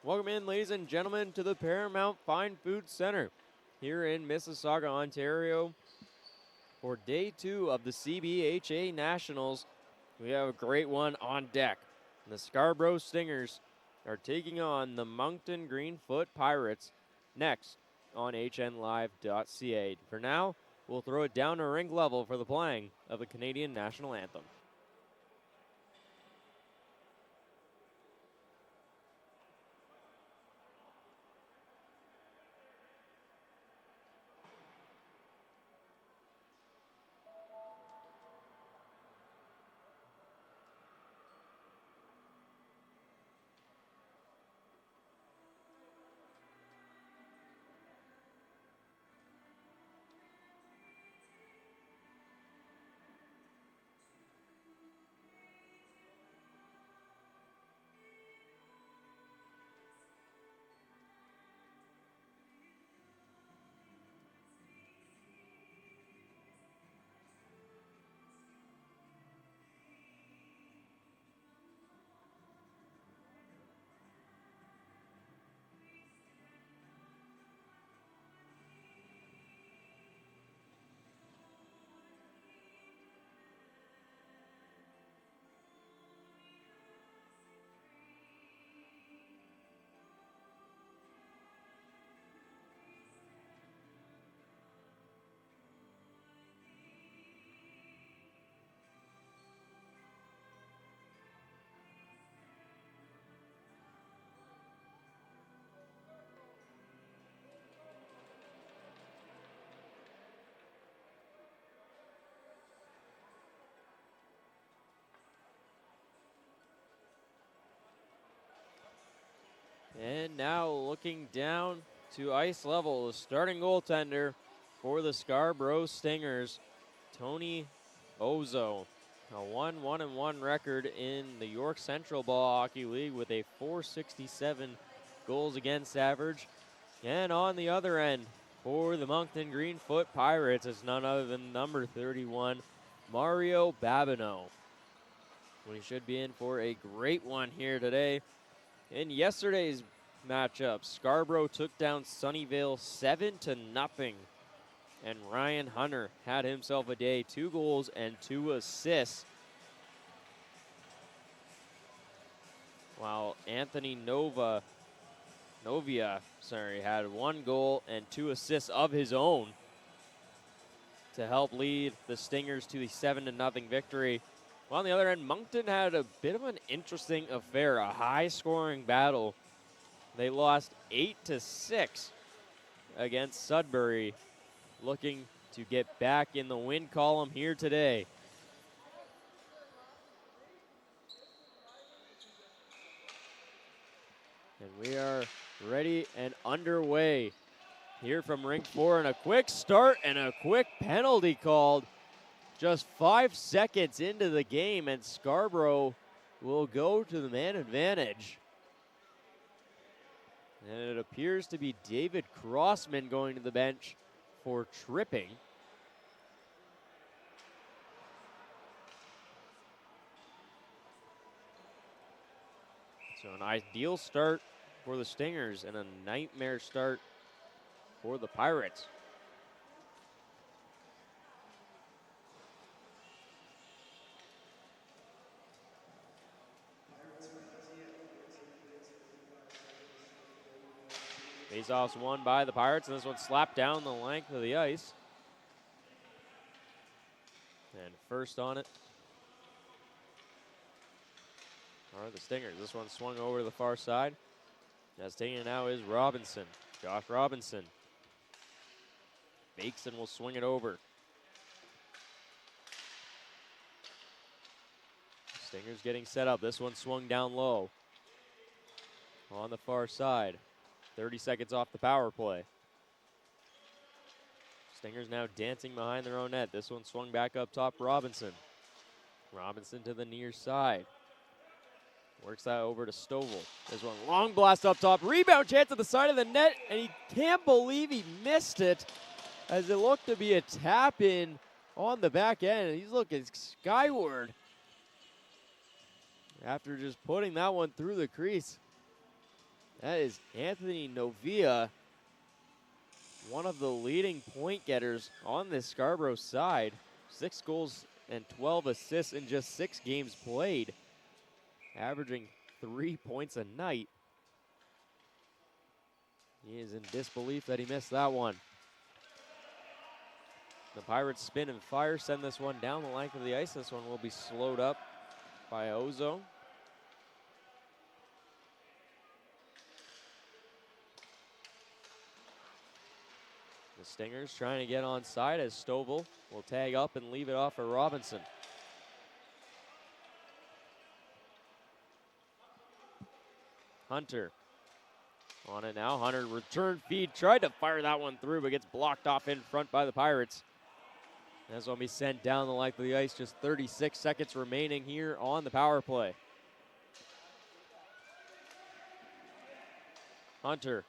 Welcome in, ladies and gentlemen, to the Paramount Fine Food Center here in Mississauga, Ontario for day 2 of the CBHA Nationals. We have a great one on deck. The Scarborough Stingers are taking on the Moncton Greenfoot Pirates next on hnlive.ca. For now, we'll throw it down to rink level for the playing of the Canadian National Anthem. And now looking down to ice level, the starting goaltender for the Scarborough Stingers, Tony Ozo. A 1-1-1 record in the York Central Ball Hockey League with a .467 goals against average. And on the other end, for the Moncton Greenfoot Pirates, is none other than number 31, Mario Babineau. We should be in for a great one here today. In yesterday's matchup, Scarborough took down Sunnyvale 7-0. And Ryan Hunter had himself a day, 2 goals and 2 assists. While Anthony Novia had 1 goal and 2 assists of his own to help lead the Stingers to the 7-0 victory. Well, on the other end, Moncton had a bit of an interesting affair, a high-scoring battle. They lost 8-6 against Sudbury, looking to get back in the win column here today. And we are ready and underway here from rink 4, and a quick start and a quick penalty called just 5 seconds into the game, and Scarborough will go to the man advantage. And it appears to be David Crossman going to the bench for tripping. So an ideal start for the Stingers and a nightmare start for the Pirates. Faceoff's won by the Pirates, and this one slapped down the length of the ice. And first on it are the Stingers. This one swung over to the far side. As taking it now is Robinson. Josh Robinson fakes and will swing it over. Stingers getting set up. This one swung down low on the far side. 30 seconds off the power play. Stingers now dancing behind their own net. This one swung back up top, Robinson. Robinson to the near side. Works that over to Stovall. This one, long blast up top. Rebound chance at the side of the net, and he can't believe he missed it as it looked to be a tap in on the back end. And he's looking skyward after just putting that one through the crease. That is Anthony Novia, one of the leading point getters on this Scarborough side. 6 goals and 12 assists in just 6 games played, averaging 3 points a night. He is in disbelief that he missed that one. The Pirates spin and fire, send this one down the length of the ice. This one will be slowed up by Ozo. The Stingers trying to get on side as Stovall will tag up and leave it off for Robinson. Hunter on it now. Hunter return feed, tried to fire that one through, but gets blocked off in front by the Pirates. That's going to be sent down the length of the ice. Just 36 seconds remaining here on the power play. Hunter.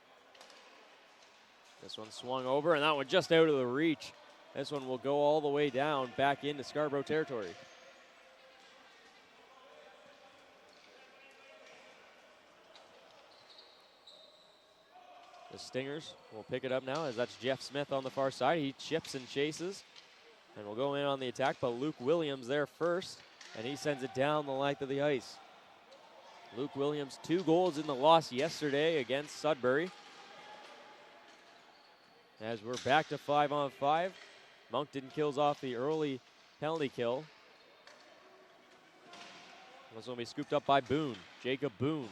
This one swung over, and that one just out of the reach. This one will go all the way down back into Scarborough territory. The Stingers will pick it up now as that's Jeff Smith on the far side. He chips and chases and will go in on the attack, but Luke Williams there first, and he sends it down the length of the ice. Luke Williams, 2 goals in the loss yesterday against Sudbury. As we're back to 5-on-5, Moncton kills off the early penalty kill. This will be scooped up by Boone, Jacob Boone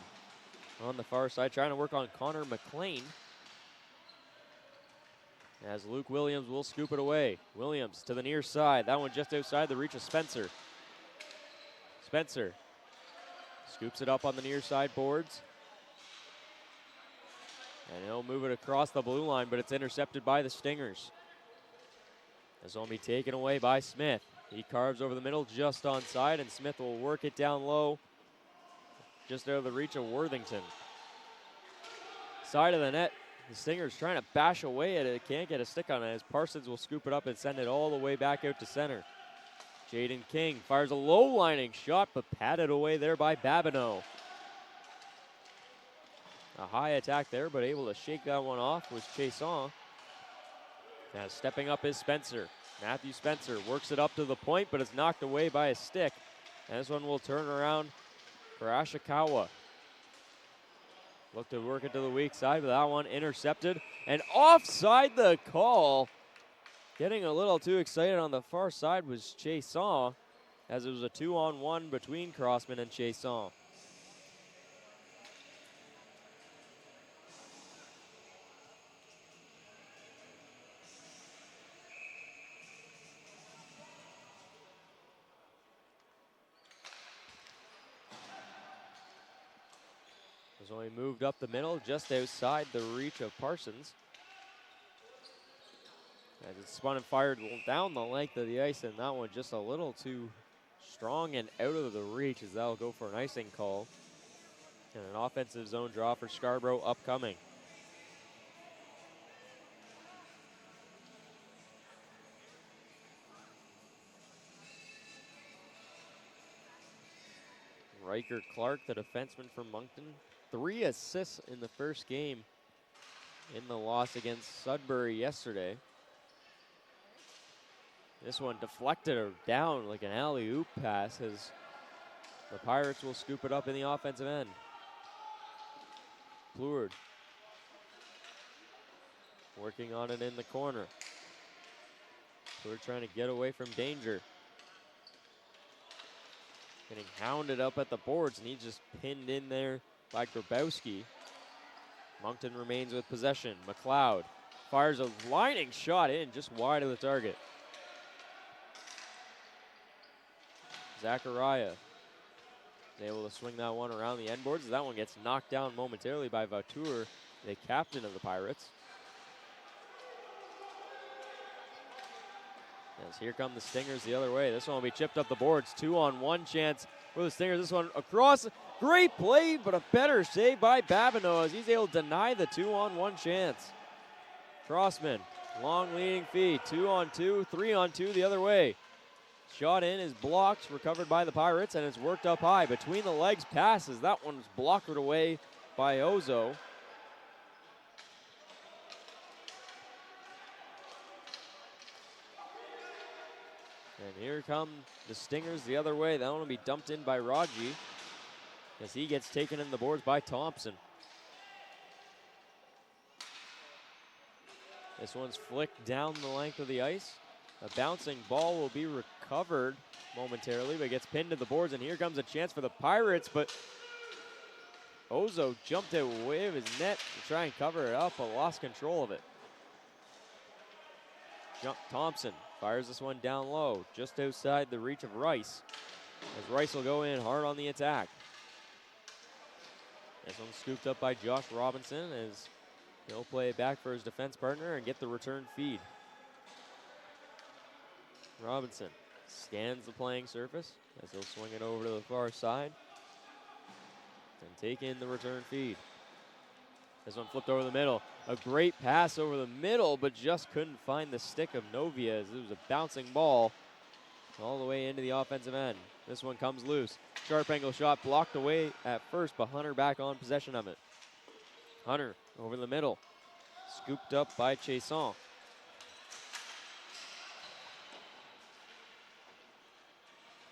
on the far side, trying to work on Connor McLean. As Luke Williams will scoop it away. Williams to the near side. That one just outside the reach of Spencer. Spencer scoops it up on the near side boards. And he'll move it across the blue line, but it's intercepted by the Stingers. This will be taken away by Smith. He carves over the middle just onside, and Smith will work it down low just out of the reach of Worthington. Side of the net. The Stingers trying to bash away at it. Can't get a stick on it as Parsons will scoop it up and send it all the way back out to center. Jaden King fires a low-lining shot, but patted away there by Babineau. A high attack there, but able to shake that one off was Chason. Now stepping up is Spencer. Matthew Spencer works it up to the point, but it's knocked away by a stick. And this one will turn around for Ashikawa. Look to work it to the weak side, but that one intercepted. And offside the call. Getting a little too excited on the far side was Chason, as it was a 2-on-1 between Crossman and Chason. Has only moved up the middle, just outside the reach of Parsons. As it's spun and fired down the length of the ice, and that one just a little too strong and out of the reach, as that'll go for an icing call. And an offensive zone draw for Scarborough upcoming. Riker Clark, the defenseman from Moncton, 3 assists in the first game in the loss against Sudbury yesterday. This one deflected down like an alley-oop pass as the Pirates will scoop it up in the offensive end. Pleward working on it in the corner. Pleward trying to get away from danger. Getting hounded up at the boards, and he's just pinned in there by Grabowski. Moncton remains with possession. McLeod fires a lining shot in just wide of the target. Zachariah is able to swing that one around the end boards. That one gets knocked down momentarily by Vautour, the captain of the Pirates. As here come the Stingers the other way. This one will be chipped up the boards. 2-on-1 chance for the Stingers. This one across. Great play, but a better save by Babineau as he's able to deny the 2-on-1 chance. Crossman, long leading feed. 2-on-2, 3-on-2 the other way. Shot in is blocked, recovered by the Pirates, and it's worked up high. Between the legs passes. That one's blocked away by Ozo. And here come the Stingers the other way. That one will be dumped in by Raji as he gets taken in the boards by Thompson. This one's flicked down the length of the ice. A bouncing ball will be recovered momentarily, but gets pinned to the boards, and here comes a chance for the Pirates, but Ozo jumped away of his net to try and cover it up, but lost control of it. Thompson fires this one down low, just outside the reach of Rice, as Rice will go in hard on the attack. This one's scooped up by Josh Robinson as he'll play it back for his defense partner and get the return feed. Robinson scans the playing surface as he'll swing it over to the far side and take in the return feed. This one flipped over the middle. A great pass over the middle, but just couldn't find the stick of Novia as it was a bouncing ball all the way into the offensive end. This one comes loose. Sharp angle shot blocked away at first, but Hunter back on possession of it. Hunter over the middle. Scooped up by Chiasson.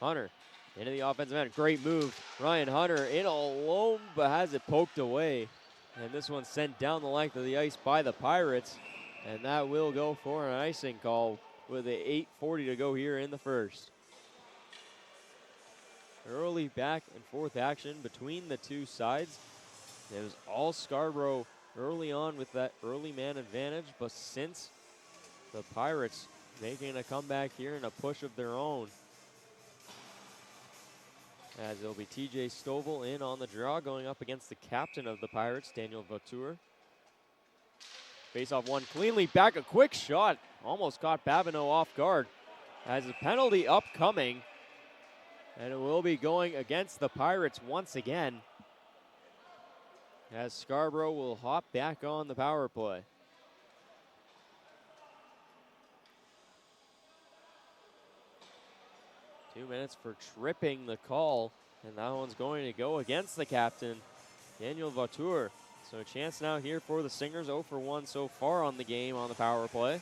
Hunter into the offensive end. Great move. Ryan Hunter in alone, but has it poked away. And this one's sent down the length of the ice by the Pirates. And that will go for an icing call with a 8:40 to go here in the first. Early back and forth action between the two sides. It was all Scarborough early on with that early man advantage, but since the Pirates making a comeback here and a push of their own, as it'll be TJ Stovall in on the draw, going up against the captain of the Pirates, Daniel Vautour. Face off one cleanly back, a quick shot. Almost caught Babineau off guard. As a penalty upcoming, and it will be going against the Pirates once again, as Scarborough will hop back on the power play. Two minutes for tripping the call, and that one's going to go against the captain, Daniel Vautour. So a chance now here for the Stingers, 0 for 1 so far on the game on the power play,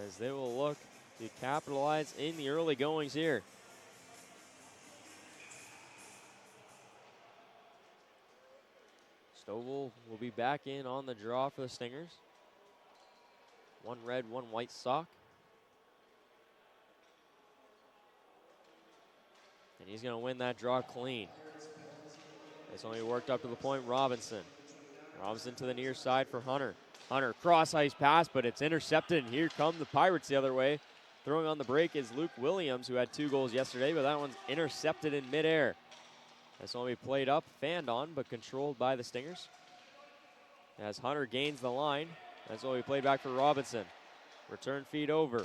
as they will look to capitalize in the early goings here. Stovall will be back in on the draw for the Stingers. One red, one white sock. And he's going to win that draw clean. It's only worked up to the point. Robinson to the near side for Hunter. Hunter cross ice pass, but it's intercepted, and here come the Pirates the other way. Throwing on the break is Luke Williams, who had 2 goals yesterday, but that one's intercepted in midair. This one will be played up, fanned on, but controlled by the Stingers. As Hunter gains the line, that's what we played back for Robinson. Return feed over.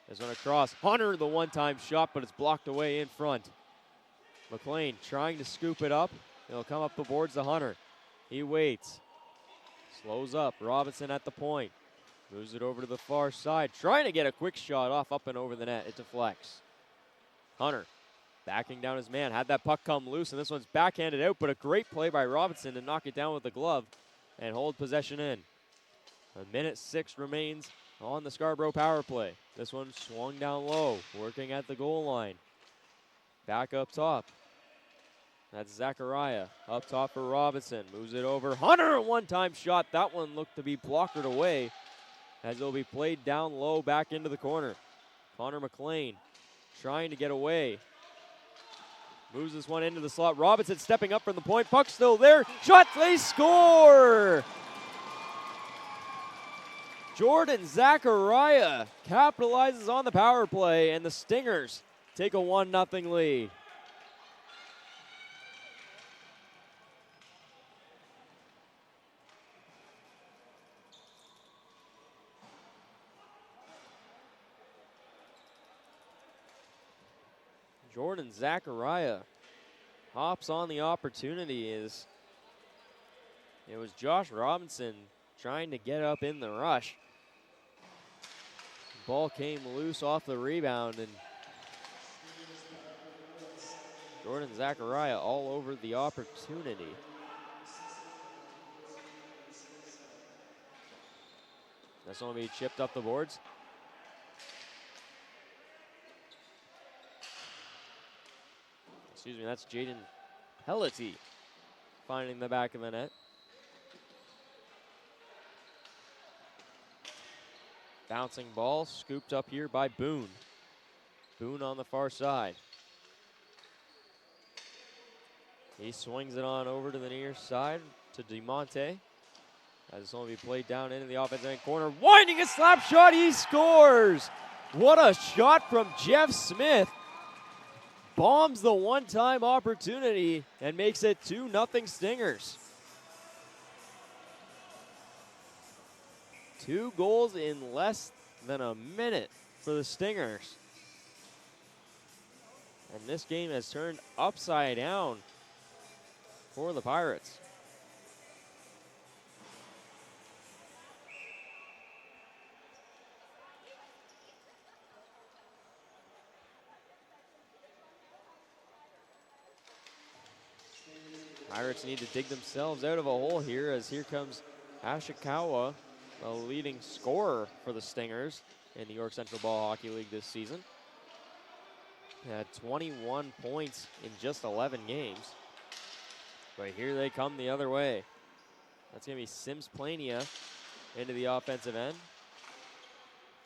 This one across. Hunter, the one-time shot, but it's blocked away in front. McLean trying to scoop it up. It'll come up the boards to Hunter. He waits. Slows up. Robinson at the point. Moves it over to the far side. Trying to get a quick shot off up and over the net. It deflects. Hunter backing down his man. Had that puck come loose, and this one's backhanded out, but a great play by Robinson to knock it down with the glove and hold possession in. 1:06 remains on the Scarborough power play. This one swung down low, working at the goal line. Back up top. That's Zachariah. Up top for Robinson. Moves it over. Hunter, a one-time shot. That one looked to be blockered away, as it'll be played down low back into the corner. Connor McLean trying to get away. Moves this one into the slot. Robinson stepping up from the point. Puck still there. Shot, they score! Jordan Zachariah capitalizes on the power play, and the Stingers take a 1-0 lead. Jordan Zachariah hops on the opportunity as it was Josh Robinson trying to get up in the rush. Ball came loose off the rebound, and Jordan Zachariah all over the opportunity. This one will be chipped up the boards. Excuse me, that's Jaden Pellety finding the back of the net. Bouncing ball, scooped up here by Boone. Boone on the far side. He swings it on over to the near side to DeMonte. As this one will be played down into the offensive end corner. Winding a slap shot, he scores! What a shot from Jeff Smith. Bombs the one-time opportunity and makes it 2-0 Stingers. 2 goals in less than a minute for the Stingers. And this game has turned upside down for the Pirates. Pirates need to dig themselves out of a hole here, as here comes Ashikawa, the leading scorer for the Stingers in the York Central Ball Hockey League this season. He had 21 points in just 11 games. But here they come the other way. That's going to be Sims Plania into the offensive end.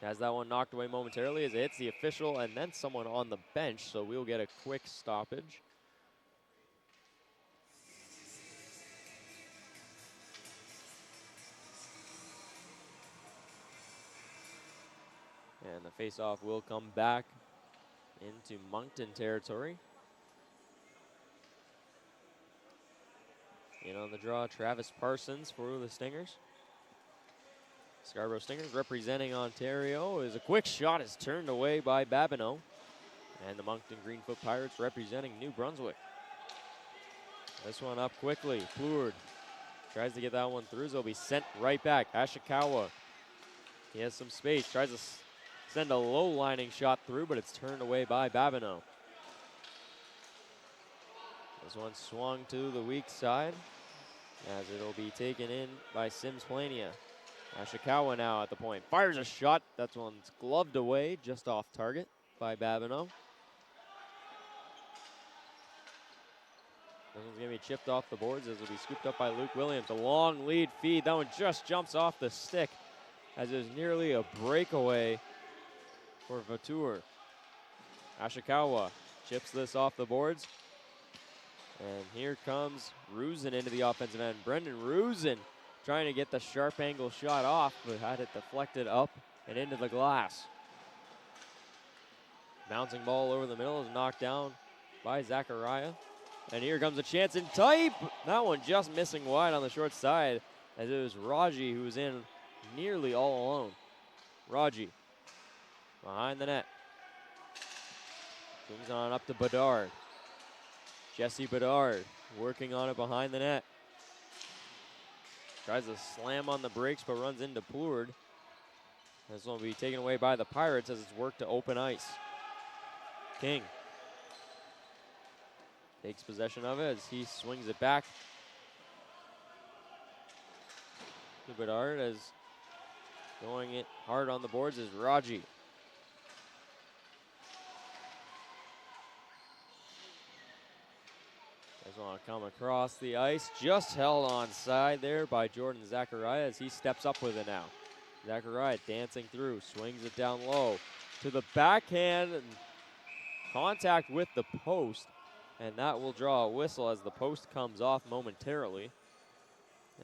Has that one knocked away momentarily as it hits the official and then someone on the bench, so we'll get a quick stoppage. And the faceoff will come back into Moncton territory. In on the draw, Travis Parsons for the Stingers. Scarborough Stingers representing Ontario, as a quick shot is turned away by Babineau. And the Moncton Greenfoot Pirates representing New Brunswick. This one up quickly. Pleward tries to get that one through, so it'll be sent right back. Ashikawa, he has some space, tries to send a low lining shot through, but it's turned away by Babineau. This one swung to the weak side, as it'll be taken in by Sims Plania. Ashikawa now at the point. Fires a shot. That one's gloved away just off target by Babineau. This one's going to be chipped off the boards as it'll be scooped up by Luke Williams. A long lead feed. That one just jumps off the stick as it was nearly a breakaway for Vautour. Ashikawa chips this off the boards. And here comes Rusin into the offensive end. Brendan Rusin trying to get the sharp angle shot off, but had it deflected up and into the glass. Bouncing ball over the middle is knocked down by Zachariah. And here comes a chance in type. That one just missing wide on the short side, as it was Raji who was in nearly all alone. Raji behind the net. Swings on up to Bedard. Jesse Bedard working on it behind the net. Tries to slam on the brakes, but runs into Pleward. This one will be taken away by the Pirates as it's worked to open ice. King takes possession of it as he swings it back to Bedard, as going it hard on the boards is Raji. This one come across the ice, just held onside there by Jordan Zachariah as he steps up with it now. Zachariah dancing through, swings it down low to the backhand, and contact with the post, and that will draw a whistle as the post comes off momentarily,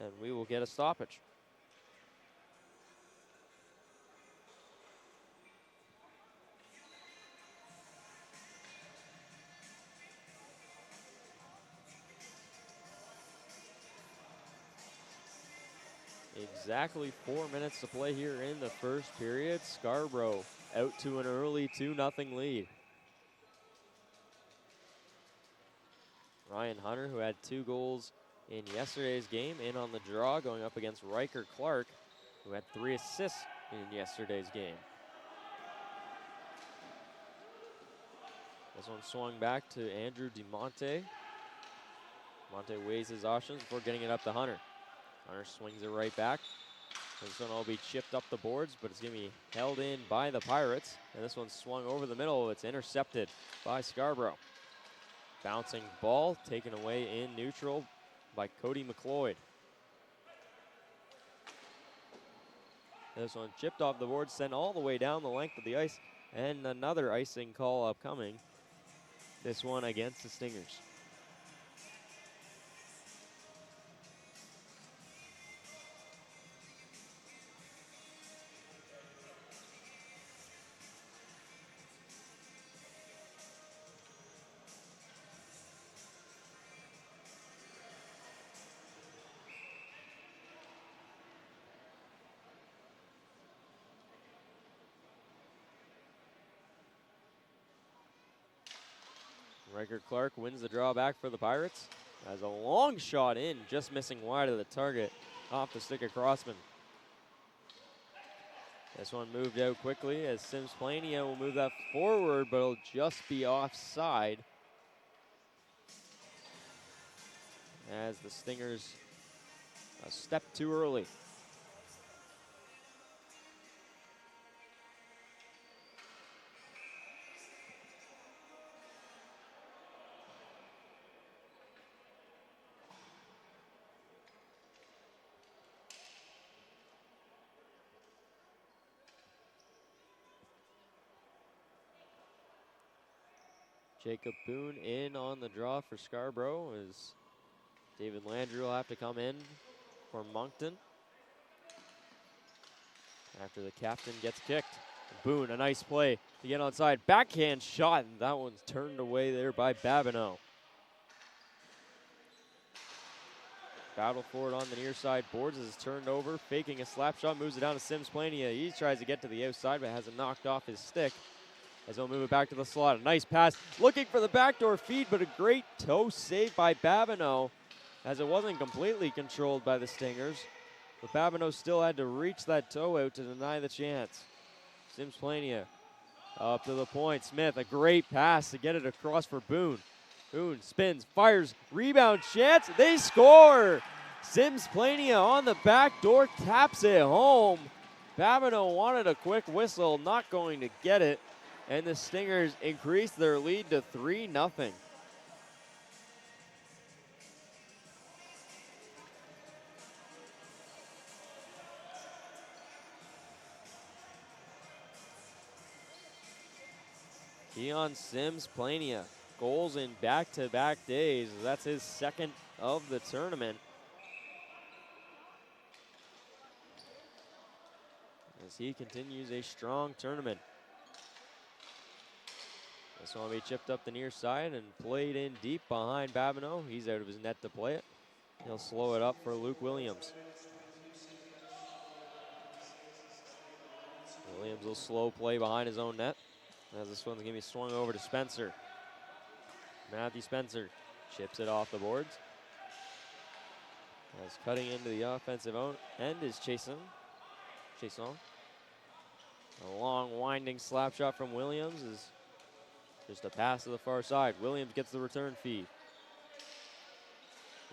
and we will get a stoppage. Exactly 4 minutes to play here in the first period. Scarborough out to an early 2-0 lead. Ryan Hunter, who had 2 goals in yesterday's game, in on the draw, going up against Riker Clark, who had 3 assists in yesterday's game. This one swung back to Andrew DeMonte. Monte weighs his options before getting it up to Hunter. Hunter swings it right back. This one will be chipped up the boards, but it's going to be held in by the Pirates. And this one swung over the middle. It's intercepted by Scarborough. Bouncing ball taken away in neutral by Cody McLeod. This one chipped off the board, sent all the way down the length of the ice, and another icing call upcoming. This one against the Stingers. Riker Clark wins the draw back for the Pirates. Has a long shot in, just missing wide of the target off the stick of Crossman. This one moved out quickly as Sims Plania will move that forward, but it'll just be offside. As the Stingers a step too early. Jacob Boone in on the draw for Scarborough as David Landry will have to come in for Moncton after the captain gets kicked. Boone, a nice play to get onside. Backhand shot, and that one's turned away there by Babineau. Battle for it on the near side boards as it's turned over, faking a slap shot, moves it down to Sims Plania. He tries to get to the outside, but has it knocked off his stick. As he'll move it back to the slot. A nice pass, looking for the backdoor feed, but a great toe save by Babineau as it wasn't completely controlled by the Stingers. But Babineau still had to reach that toe out to deny the chance. Sims Plania up to the point. Smith, a great pass to get it across for Boone. Boone spins, fires, rebound chance. They score! Sims Plania on the back door, taps it home. Babineau wanted a quick whistle, not going to get it. And the Stingers increase their lead to 3-0. Keon Sims Plania, goals in back-to-back days. That's his second of the tournament. As he continues a strong tournament. This one will be chipped up the near side and played in deep behind Babineau. He's out of his net to play it. He'll slow it up for Luke Williams. Williams will slow play behind his own net. As this one's going to be swung over to Spencer. Matthew Spencer chips it off the boards. As cutting into the offensive end is Chason. A long winding slap shot from Williams is just a pass to the far side. Williams gets the return feed.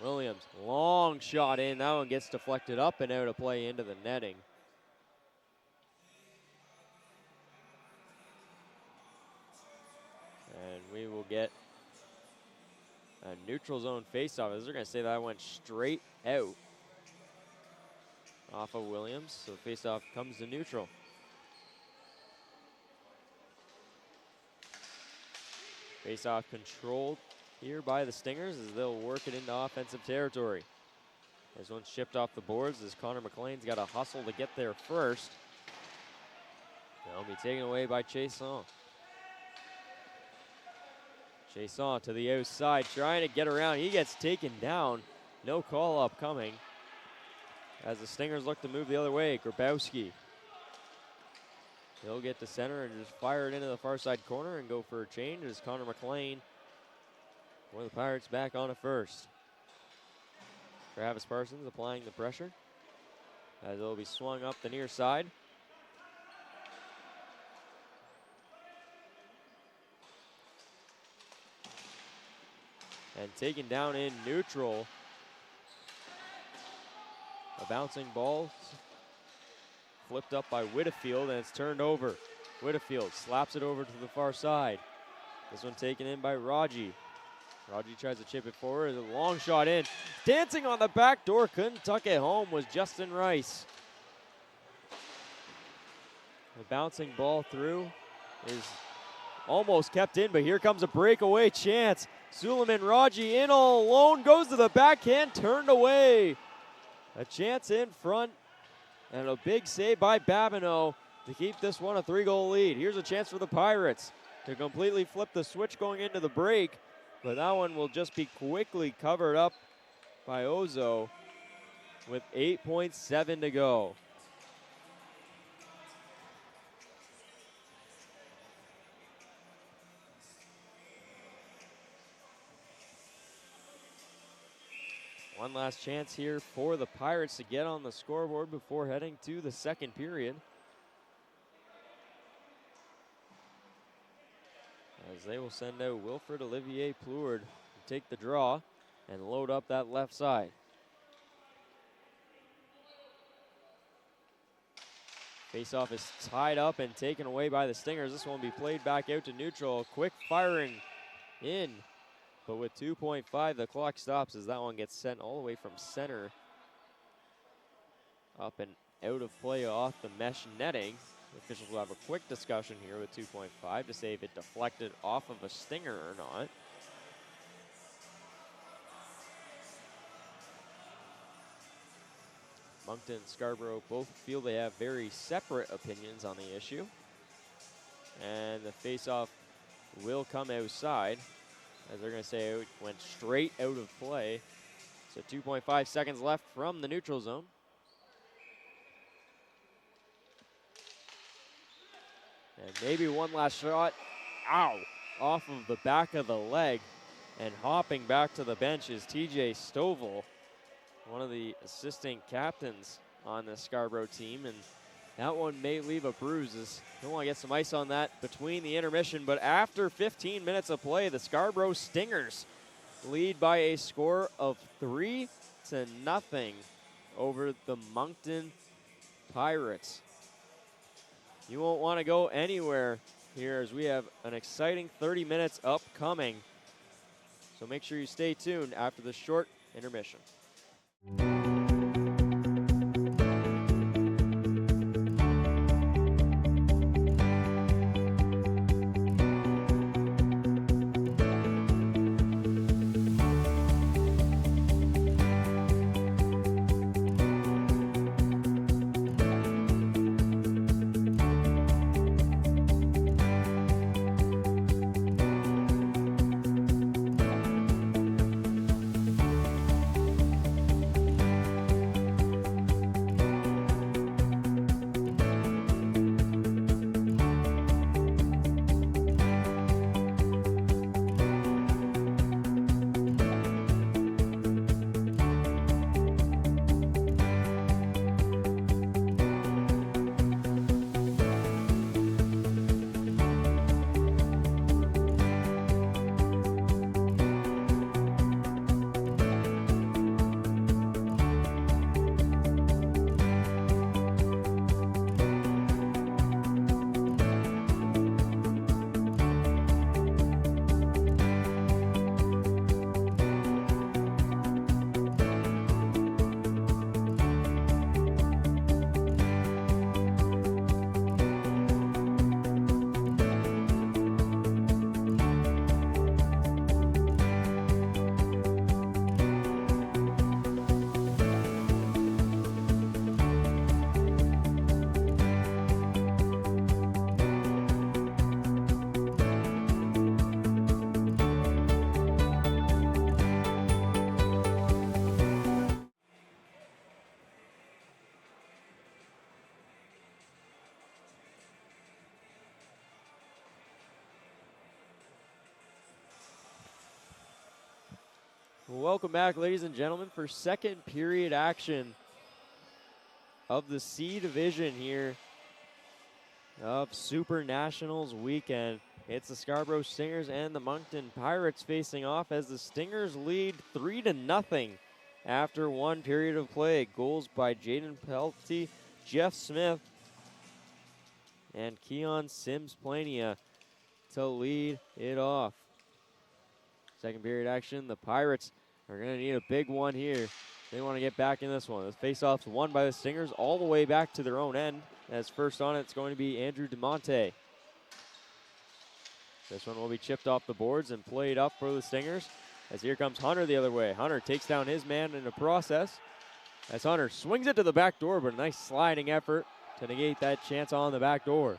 Williams, long shot in. That one gets deflected up and out of play into the netting. And we will get a neutral zone faceoff. As they're going to say that went straight out off of Williams. So the faceoff comes to neutral. Face-off controlled here by the Stingers as they'll work it into offensive territory. This one's shipped off the boards as Connor McLean's got to hustle to get there first. That'll be taken away by Chason. Chason to the outside, trying to get around. He gets taken down. No call upcoming as the Stingers look to move the other way. Grabowski. He'll get to center and just fire it into the far side corner and go for a change as Connor McLean for the Pirates back on it first. Travis Parsons applying the pressure as it'll be swung up the near side. and taken down in neutral. A bouncing ball flipped up by Whitfield, and it's turned over. Whitfield slaps it over to the far side. This one taken in by Raji. Raji tries to chip it forward. A long shot in. Dancing on the back door, couldn't tuck it home, was Justin Rice. The bouncing ball through is almost kept in, but here comes a breakaway chance. Suleiman Raji in all alone, goes to the backhand, turned away. A chance in front, and a big save by Babineau to keep this one a 3-goal lead. Here's a chance for the Pirates to completely flip the switch going into the break, but that one will just be quickly covered up by Ozo with 8.7 to go. One last chance here for the Pirates to get on the scoreboard before heading to the second period. As they will send out Wilfred Olivier Plourde to take the draw and load up that left side. Faceoff is tied up and taken away by the Stingers. This one will be played back out to neutral. Quick firing in. But with 2.5, the clock stops as that one gets sent all the way from center. Up and out of play off the mesh netting. The officials will have a quick discussion here with 2.5 to say if it deflected off of a Stinger or not. Moncton and Scarborough both feel they have very separate opinions on the issue. And the faceoff will come outside, as they're going to say it went straight out of play. So 2.5 seconds left from the neutral zone. And maybe one last shot. Ow! Off of the back of the leg. And hopping back to the bench is TJ Stovall, one of the assistant captains on the Scarborough team. And that one may leave a bruise, as don't want to get some ice on that between the intermission. But after 15 minutes of play, the Scarborough Stingers lead by a score of 3-0 over the Moncton Pirates. You won't want to go anywhere here, as we have an exciting 30 minutes upcoming. So make sure you stay tuned after the short intermission. Welcome back, ladies and gentlemen, for second period action of the C division here of Super Nationals weekend. It's the Scarborough Stingers and the Moncton Pirates facing off as the Stingers lead 3-0 after one period of play. Goals by Jaden Pelty, Jeff Smith, and Keon Sims-Plania to lead it off. Second period action, the Pirates are going to need a big one here. They want to get back in this one. The faceoff's won by the Stingers all the way back to their own end. As first on it's going to be Andrew DeMonte. This one will be chipped off the boards and played up for the Stingers. As here comes Hunter the other way. Hunter takes down his man in the process. As Hunter swings it to the back door, but a nice sliding effort to negate that chance on the back door.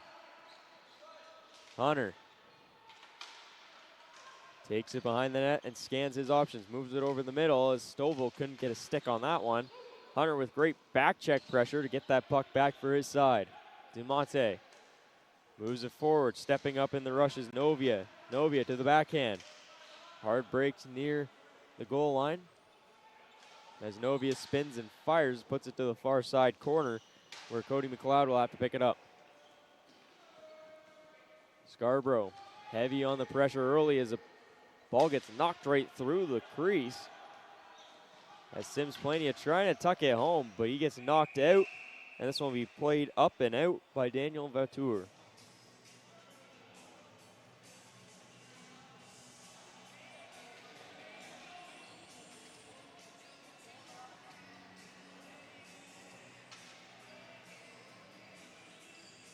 Hunter takes it behind the net and scans his options. Moves it over the middle as Stovall couldn't get a stick on that one. Hunter with great back check pressure to get that puck back for his side. DeMonte moves it forward, stepping up in the rushes. Novia to the backhand. Hard breaks near the goal line. As Novia spins and fires, puts it to the far side corner where Cody McLeod will have to pick it up. Scarborough heavy on the pressure early as the ball gets knocked right through the crease. As Sims-Plania trying to tuck it home, but he gets knocked out. And this one will be played up and out by Daniel Vautour.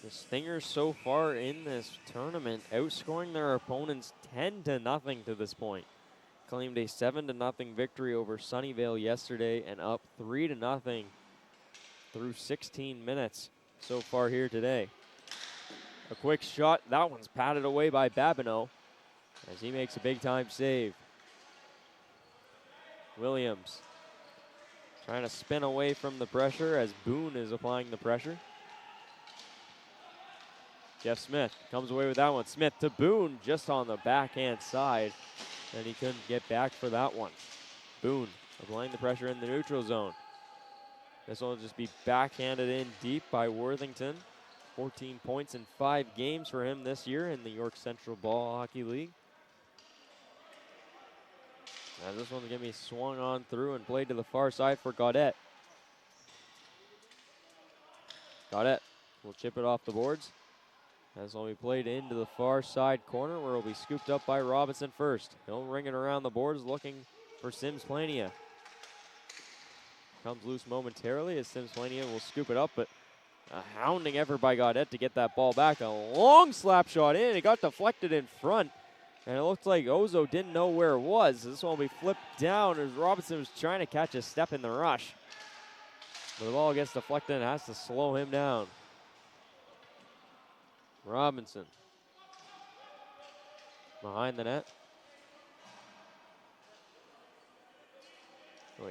The Stingers so far in this tournament outscoring their opponents 10-0 to this point. Claimed a 7-0 victory over Sunnyvale yesterday and up 3-0 through 16 minutes so far here today. A quick shot, that one's patted away by Babineau as he makes a big time save. Williams trying to spin away from the pressure as Boone is applying the pressure. Jeff Smith comes away with that one. Smith to Boone just on the backhand side, and he couldn't get back for that one. Boone applying the pressure in the neutral zone. This one will just be backhanded in deep by Worthington. 14 points in 5 games for him this year in the York Central Ball Hockey League. As this one's going to be swung on through and played to the far side for Gaudette. Gaudette will chip it off the boards. This will be played into the far side corner where it will be scooped up by Robinson first. He'll ring it around the boards looking for Sims-Plania. Comes loose momentarily as Sims-Plania will scoop it up, but a hounding effort by Gaudette to get that ball back. A long slap shot in. It got deflected in front, and it looks like Ozo didn't know where it was. This one will be flipped down as Robinson was trying to catch a step in the rush. But the ball gets deflected and has to slow him down. Robinson behind the net.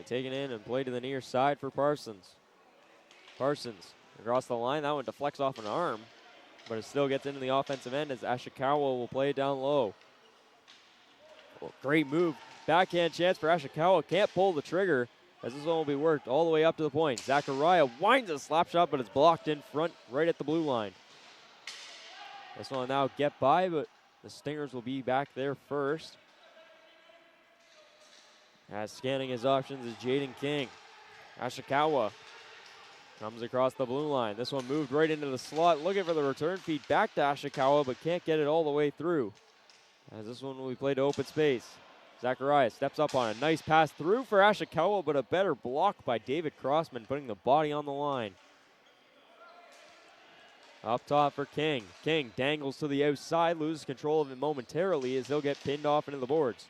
Taken in and played to the near side for Parsons. Parsons across the line. That one deflects off an arm, but it still gets into the offensive end as Ashikawa will play it down low. Oh, great move. Backhand chance for Ashikawa. Can't pull the trigger as this one will be worked all the way up to the point. Zachariah winds a slap shot, but it's blocked in front right at the blue line. This one will now get by, but the Stingers will be back there first. As scanning his options is Jaden King. Ashikawa comes across the blue line. This one moved right into the slot, looking for the return feed back to Ashikawa, but can't get it all the way through. As this one will be played to open space. Zachariah steps up on a nice pass through for Ashikawa, but a better block by David Crossman, putting the body on the line. Up top for King. King dangles to the outside, loses control of it momentarily as he'll get pinned off into the boards.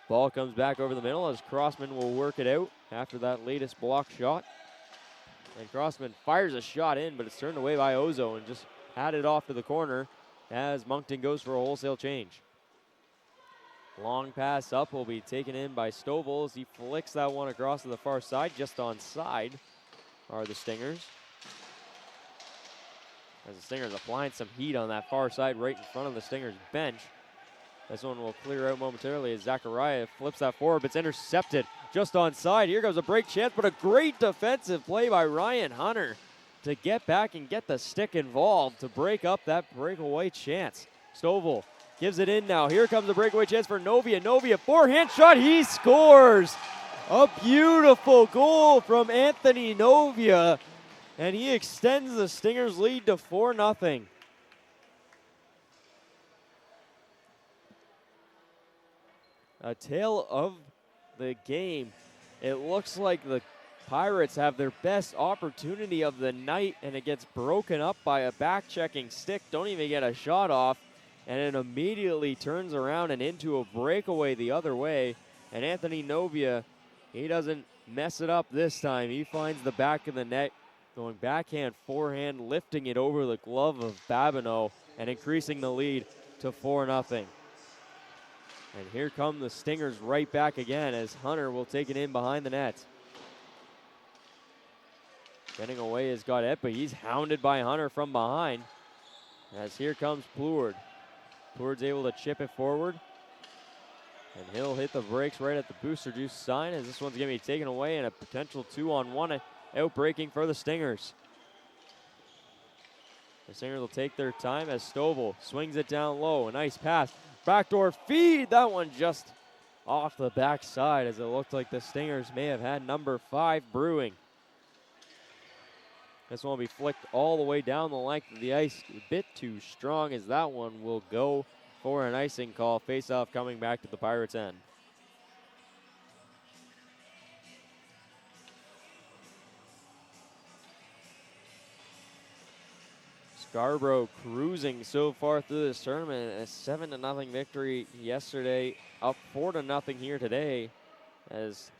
Ball comes back over the middle as Crossman will work it out after that latest block shot. And Crossman fires a shot in, but it's turned away by Ozo and just had it off to the corner as Moncton goes for a wholesale change. Long pass up will be taken in by Stovall as he flicks that one across to the far side. Just on side are the Stingers. As the Stingers applying some heat on that far side right in front of the Stingers bench. This one will clear out momentarily as Zachariah flips that forward, but it's intercepted just on side. Here goes a break chance, but a great defensive play by Ryan Hunter to get back and get the stick involved to break up that breakaway chance. Stovall Gives it in now. Here comes a breakaway chance for Novia. Novia, forehand shot. He scores. A beautiful goal from Anthony Novia. And he extends the Stingers' lead to 4-0. A tale of the game. It looks like the Pirates have their best opportunity of the night, and it gets broken up by a back-checking stick. Don't even get a shot off, and it immediately turns around and into a breakaway the other way. And Anthony Novia, he doesn't mess it up this time. He finds the back of the net, going backhand, forehand, lifting it over the glove of Babineau and increasing the lead to 4-0. And here come the Stingers right back again as Hunter will take it in behind the net. Getting away is Gaudette, but he's hounded by Hunter from behind. As here comes Plourde. Plourde's able to chip it forward. And he'll hit the brakes right at the Booster Juice sign as this one's going to be taken away and a potential 2-on-1 outbreaking for the Stingers. The Stingers will take their time as Stovall swings it down low. A nice pass. Backdoor feed. That one just off the backside as it looked like the Stingers may have had number 5 brewing. This one will be flicked all the way down the length of the ice. A bit too strong as that one will go for an icing call. Face-off coming back to the Pirates' end. Scarborough cruising so far through this tournament. A 7-0 victory yesterday, up 4-0 here today as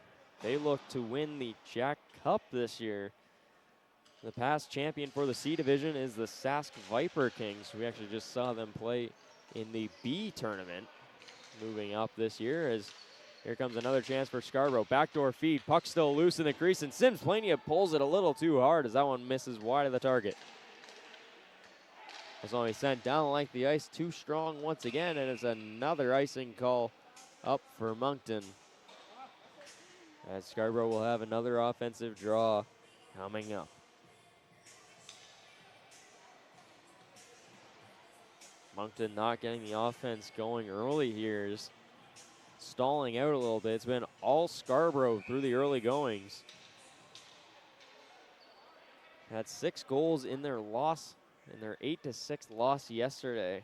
they look to win the Jack Cup this year. The past champion for the C division is the Sask Viper Kings. We actually just saw them play in the B tournament. Moving up this year as here comes another chance for Scarborough. Backdoor feed, puck still loose in the crease, and Sims Plania pulls it a little too hard as that one misses wide of the target. This one he sent down the length of the ice, too strong once again, and it's another icing call up for Moncton. As Scarborough will have another offensive draw coming up. Moncton not getting the offense going early here, is stalling out a little bit. It's been all Scarborough through the early goings. Had 6 goals in their loss, in their 8-6 loss yesterday.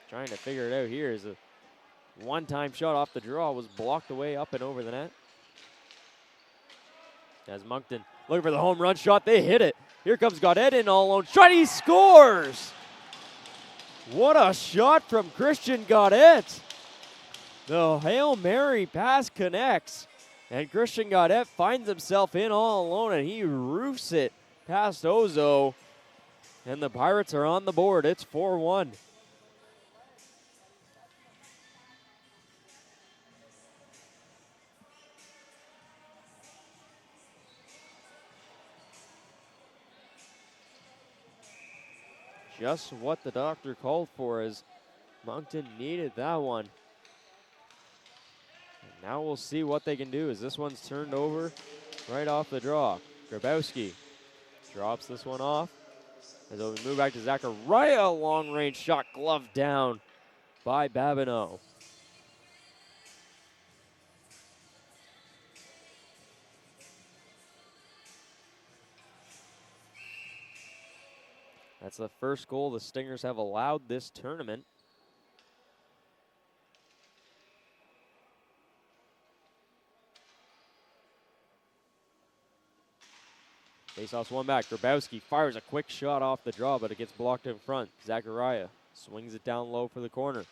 Trying to figure it out here as a one-time shot off the draw was blocked away up and over the net. As Moncton looking for the home run shot, they hit it. Here comes Gaudette in all alone. Shot, he scores! What a shot from Christian Gaudette. The Hail Mary pass connects. And Christian Gaudette finds himself in all alone and he roofs it past Ozo. And the Pirates are on the board. It's 4-1. Just what the doctor called for as Moncton needed that one. And now we'll see what they can do as this one's turned over right off the draw. Grabowski drops this one off. As we move back to Zachariah, long range shot, glove down by Babineau. That's the first goal the Stingers have allowed this tournament. Faceoff's one back. Grabowski fires a quick shot off the draw, but it gets blocked in front. Zachariah swings it down low for the corner.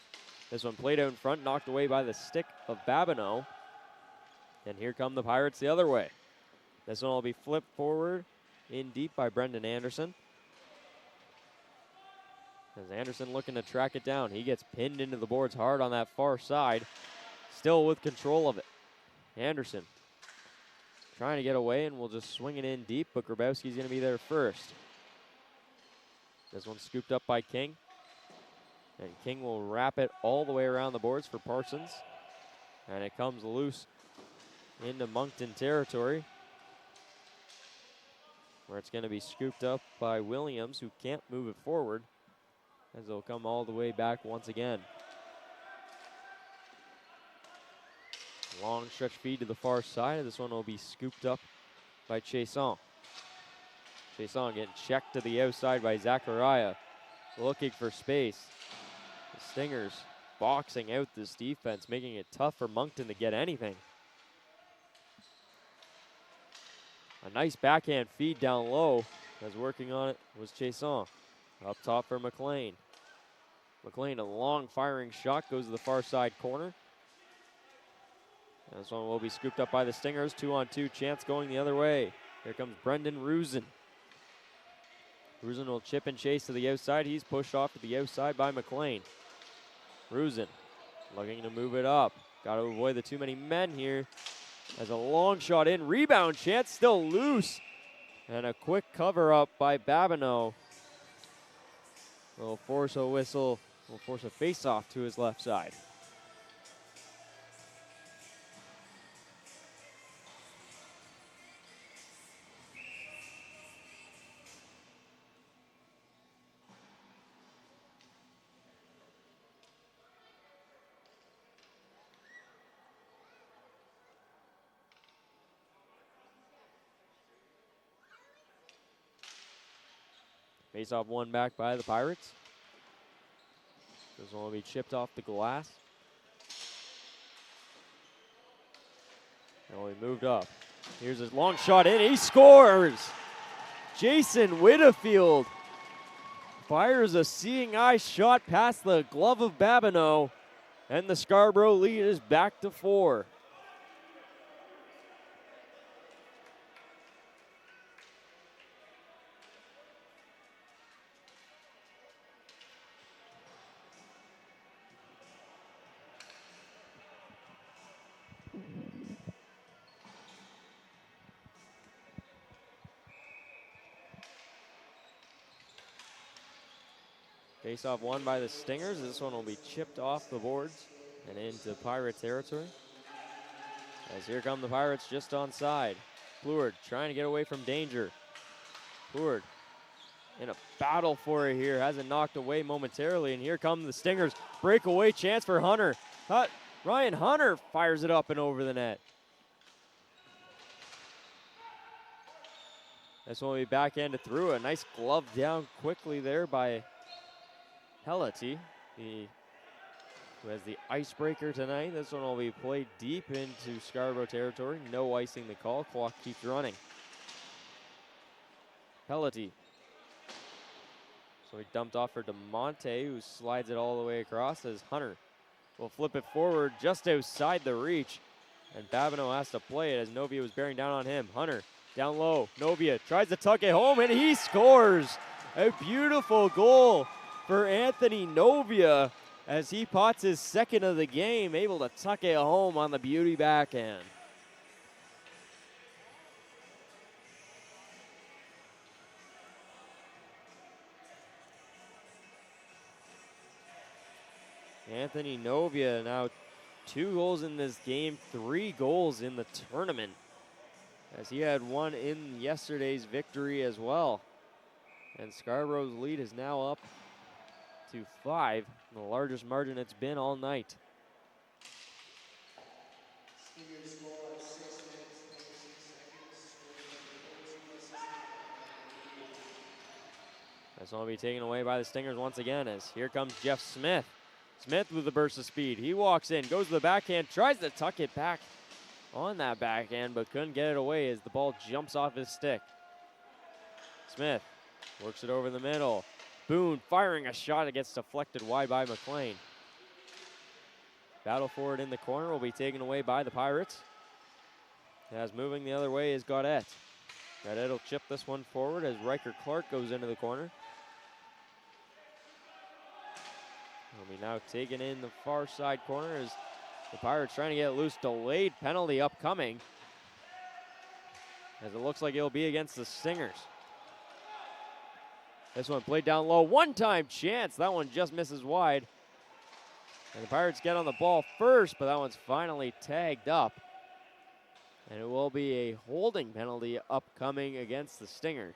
This one played out in front, knocked away by the stick of Babineau. And here come the Pirates the other way. This one will be flipped forward in deep by Brendan Anderson. As Anderson looking to track it down. He gets pinned into the boards hard on that far side. Still with control of it. Anderson trying to get away and will just swing it in deep, but Grabowski's going to be there first. This one's scooped up by King. And King will wrap it all the way around the boards for Parsons. And it comes loose into Moncton territory, where it's going to be scooped up by Williams, who can't move it forward. as they'll come all the way back once again. Long stretch feed to the far side. This one will be scooped up by Chiasson. Chiasson getting checked to the outside by Zachariah, looking for space. The Stingers boxing out this defense, making it tough for Moncton to get anything. A nice backhand feed down low, as working on it was Chiasson. Up top for McLean. McLean, a long firing shot, goes to the far side corner. And this one will be scooped up by the Stingers. 2-on-2 chance going the other way. Here comes Brendan Rusin. Rusin will chip and chase to the outside. He's pushed off to the outside by McLean. Rusin looking to move it up. Got to avoid the too many men here. As a long shot in, rebound chance, still loose. And a quick cover up by Babineau. Will force a whistle, will force a face-off to his left side. Face-off one back by the Pirates. This one will be chipped off the glass. And we moved up. Here's his long shot in. He scores! Jason Whitfield fires a seeing eye shot past the glove of Babineau. And the Scarborough lead is back to 4. Face-off won by the Stingers. This one will be chipped off the boards and into Pirate territory. As here come the Pirates just onside. Pleward trying to get away from danger. Pleward in a battle for it here. Has it knocked away momentarily. And here come the Stingers. Breakaway chance for Hunter. Ryan Hunter fires it up and over the net. This one will be backhanded through. A nice glove down quickly there by Helity, who has the icebreaker tonight. This one will be played deep into Scarborough territory. No icing the call. Clock keeps running. Helity. So he dumped off for DeMonte, who slides it all the way across as Hunter will flip it forward just outside the reach. And Babineau has to play it as Novia was bearing down on him. Hunter down low. Novia tries to tuck it home, and he scores. A beautiful goal for Anthony Novia as he pots his second of the game, able to tuck it home on the beauty backhand. Anthony Novia now 2 goals in this game, 3 goals in the tournament, as he had one in yesterday's victory as well. And Scarborough's lead is now up to 5, the largest margin it's been all night. This one will be taken away by the Stingers once again as here comes Jeff Smith. Smith with a burst of speed. He walks in, goes to the backhand, tries to tuck it back on that backhand, but couldn't get it away as the ball jumps off his stick. Smith works it over the middle. Boone firing a shot that gets deflected wide by McLean. Battle for it in the corner will be taken away by the Pirates. As moving the other way is Gaudette. Gaudette will chip this one forward as Riker Clark goes into the corner. Will be now taken in the far side corner as the Pirates trying to get loose. Delayed penalty upcoming, as it looks like it'll be against the Stingers. This one played down low. One-time chance. That one just misses wide. And the Pirates get on the ball first, but that one's finally tagged up. And it will be a holding penalty upcoming against the Stingers.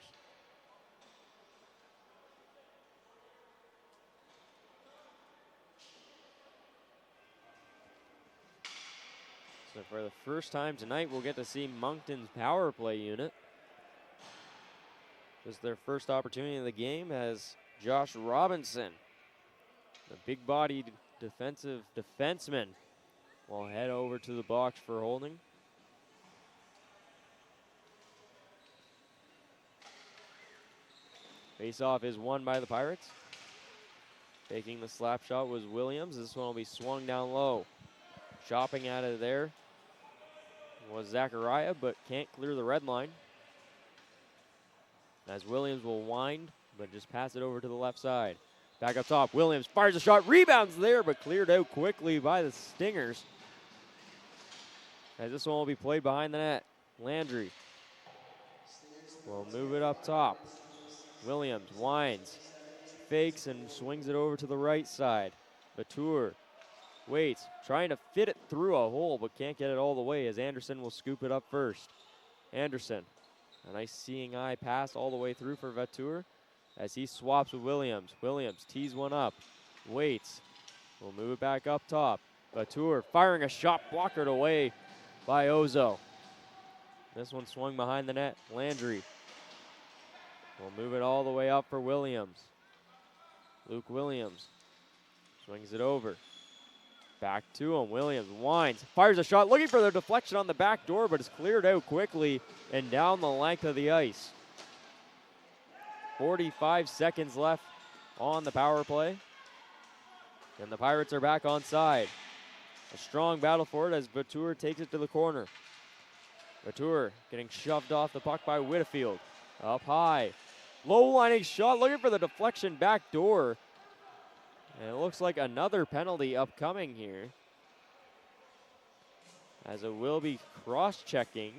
So for the first time tonight, we'll get to see Moncton's power play unit. This is their first opportunity of the game as Josh Robinson, the big-bodied defensive defenseman, will head over to the box for holding. Face-off is won by the Pirates. Taking the slap shot was Williams. This one will be swung down low. Chopping out of there was Zachariah, but can't clear the red line. As Williams will wind, but just pass it over to the left side. Back up top, Williams fires a shot, rebounds there, but cleared out quickly by the Stingers. As this one will be played behind the net. Landry will move it up top. Williams winds, fakes, and swings it over to the right side. Batur waits, trying to fit it through a hole, but can't get it all the way as Anderson will scoop it up first. Anderson, a nice seeing eye pass all the way through for Batur as he swaps with Williams. Williams tees one up, waits, will move it back up top. Batur firing a shot, blockered away by Ozo. This one swung behind the net. Landry will move it all the way up for Williams. Luke Williams swings it over. Back to him. Williams winds, fires a shot, looking for the deflection on the back door, but it's cleared out quickly and down the length of the ice. 45 seconds left on the power play. And the Pirates are back on side. A strong battle for it as Batur takes it to the corner. Batur getting shoved off the puck by Whitfield. Up high. Low lining shot, looking for the deflection back door. And it looks like another penalty upcoming here, as it will be cross-checking.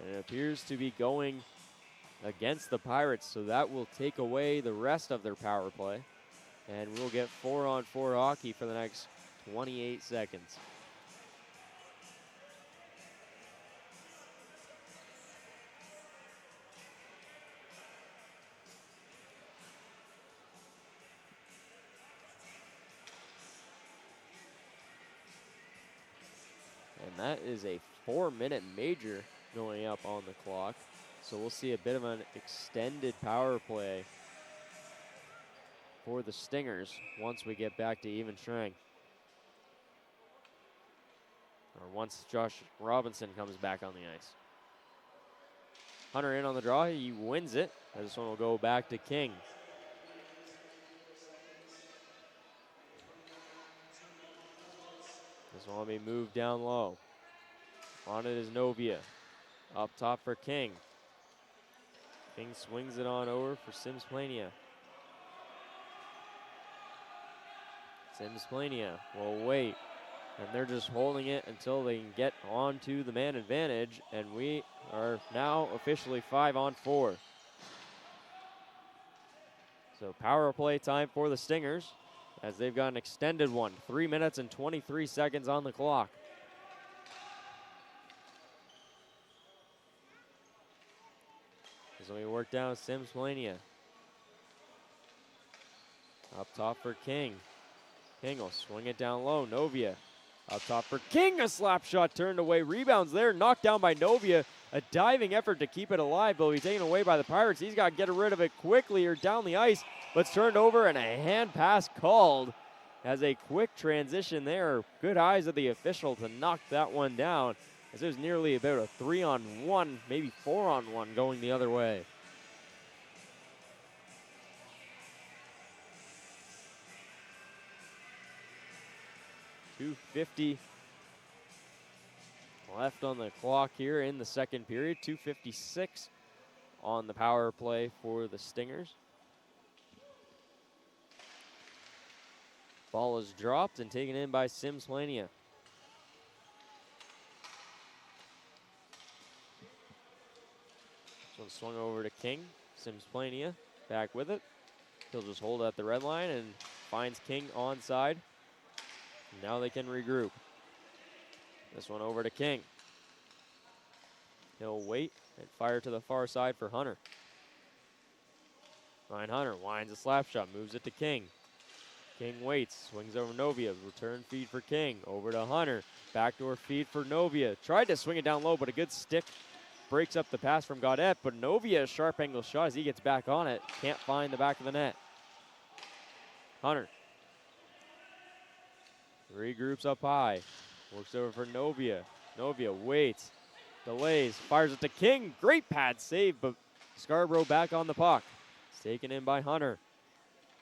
And it appears to be going against the Pirates, so that will take away the rest of their power play. And we'll get 4-on-4 hockey for the next 28 seconds. And that is a 4-minute major going up on the clock. So we'll see a bit of an extended power play for the Stingers once we get back to even strength. Or once Josh Robinson comes back on the ice. Hunter in on the draw, he wins it. This one will go back to King. This one will be moved down low. On it is Novia. Up top for King. King swings it on over for Sims Plania. Sims Plania will wait. And they're just holding it until they can get onto the man advantage. And we are now officially 5-on-4. So power play time for the Stingers, as they've got an extended one. 3 minutes and 23 seconds on the clock. As we work down Sims Plania. Up top for King. King will swing it down low. Novia up top for King. A slap shot turned away. Rebounds there. Knocked down by Novia. A diving effort to keep it alive, but he'll be taken away by the Pirates. He's got to get rid of it quickly or down the ice. But it's turned over and a hand pass called. As a quick transition there. Good eyes of the official to knock that one down, as it was nearly about a 3-on-1, maybe 4-on-1 going the other way. .250 left on the clock here in the second period. 2:56 on the power play for the Stingers. Ball is dropped and taken in by Sims Plania. This one swung over to King. Sims Plania back with it. He'll just hold at the red line and finds King onside. Now they can regroup. This one over to King. He'll wait and fire to the far side for Hunter. Ryan Hunter winds a slap shot, moves it to King. King waits, swings over Novia, return feed for King, over to Hunter, backdoor feed for Novia. Tried to swing it down low, but a good stick breaks up the pass from Gaudette, but Novia, a sharp angle shot as he gets back on it. Can't find the back of the net. Hunter regroups up high, works over for Novia. Novia waits, delays, fires it to King. Great pad save, but Scarborough back on the puck. It's taken in by Hunter.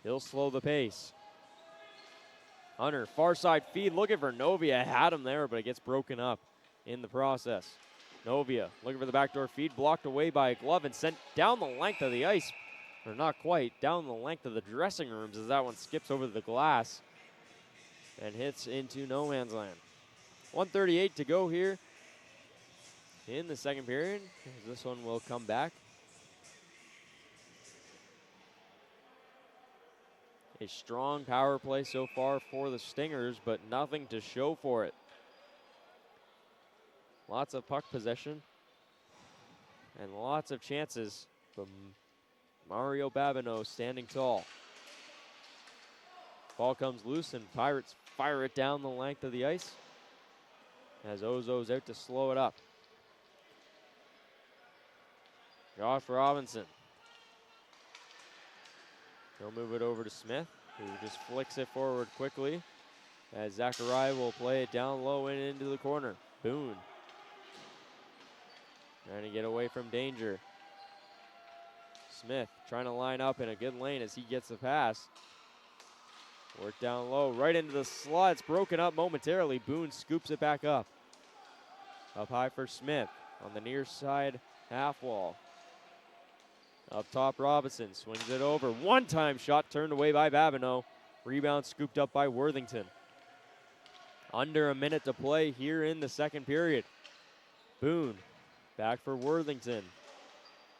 He'll slow the pace. Hunter, far side feed, looking for Novia. Had him there, but it gets broken up in the process. Novia looking for the backdoor feed, blocked away by a glove and sent down the length of the ice. Or not quite, down the length of the dressing rooms as that one skips over the glass and hits into no man's land. 1:38 to go here in the second period. This one will come back. A strong power play so far for the Stingers, but nothing to show for it. Lots of puck possession and lots of chances from Mario Babineau standing tall. Ball comes loose and Pirates fire it down the length of the ice as Ozo's out to slow it up. Josh Robinson. He'll move it over to Smith, who just flicks it forward quickly as Zachariah will play it down low and into the corner. Boone trying to get away from danger. Smith trying to line up in a good lane as he gets the pass. Work down low, right into the slot. It's broken up momentarily. Boone scoops it back up. Up high for Smith on the near side half wall. Up top, Robinson swings it over. One-time shot turned away by Babineau. Rebound scooped up by Worthington. Under a minute to play here in the second period. Boone back for Worthington.